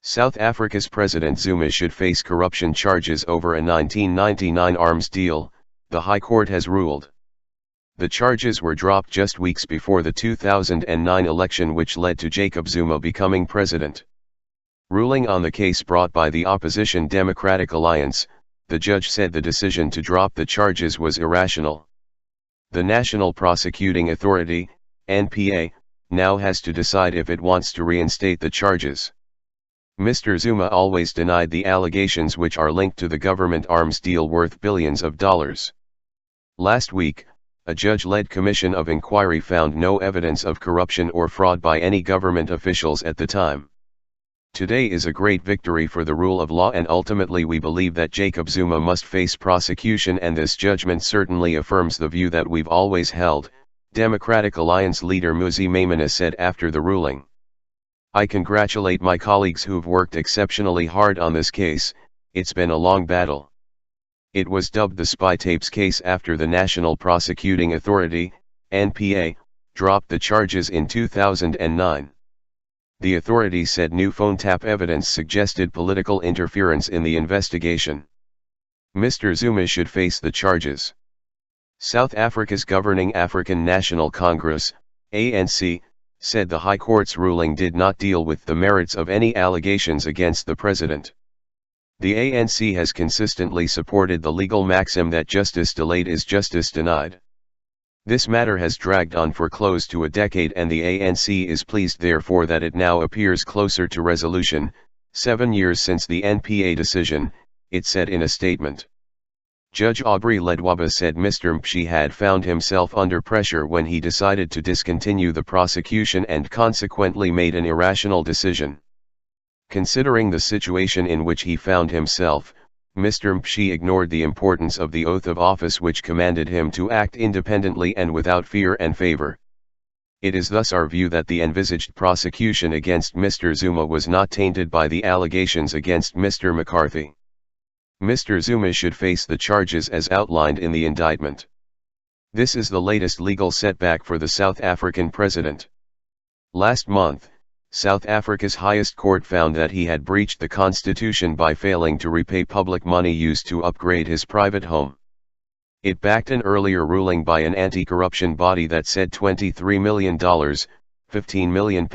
South Africa's President Zuma should face corruption charges over a 1999 arms deal, the High Court has ruled. The charges were dropped just weeks before the 2009 election, which led to Jacob Zuma becoming president. Ruling on the case brought by the opposition Democratic Alliance, the judge said the decision to drop the charges was irrational. The National Prosecuting Authority, NPA, now has to decide if it wants to reinstate the charges. Mr. Zuma always denied the allegations, which are linked to the government arms deal worth billions of dollars. Last week, a judge-led commission of inquiry found no evidence of corruption or fraud by any government officials at the time. Today is a great victory for the rule of law, and ultimately we believe that Jacob Zuma must face prosecution, and this judgment certainly affirms the view that we've always held, Democratic Alliance leader Mmusi Maimane said after the ruling. I congratulate my colleagues who've worked exceptionally hard on this case. It's been a long battle. It was dubbed the spy tapes case after the National Prosecuting Authority, NPA, dropped the charges in 2009. The authority said new phone tap evidence suggested political interference in the investigation. Mr. Zuma should face the charges. South Africa's governing African National Congress, ANC, said the High Court's ruling did not deal with the merits of any allegations against the president. The ANC has consistently supported the legal maxim that justice delayed is justice denied. This matter has dragged on for close to a decade, and the ANC is pleased therefore that it now appears closer to resolution, 7 years since the NPA decision, it said in a statement. Judge Aubrey Ledwaba said Mr. Mmusi had found himself under pressure when he decided to discontinue the prosecution and consequently made an irrational decision. Considering the situation in which he found himself, Mr. Mmusi ignored the importance of the oath of office, which commanded him to act independently and without fear and favor. It is thus our view that the envisaged prosecution against Mr. Zuma was not tainted by the allegations against Mr. McCarthy. Mr. Zuma should face the charges as outlined in the indictment. This is the latest legal setback for the South African president. Last month, South Africa's highest court found that he had breached the constitution by failing to repay public money used to upgrade his private home. It backed an earlier ruling by an anti-corruption body that said $23 million, £15 million,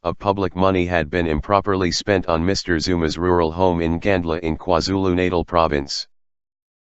of public money had been improperly spent on Mr. Zuma's rural home in Gandla in KwaZulu-Natal province.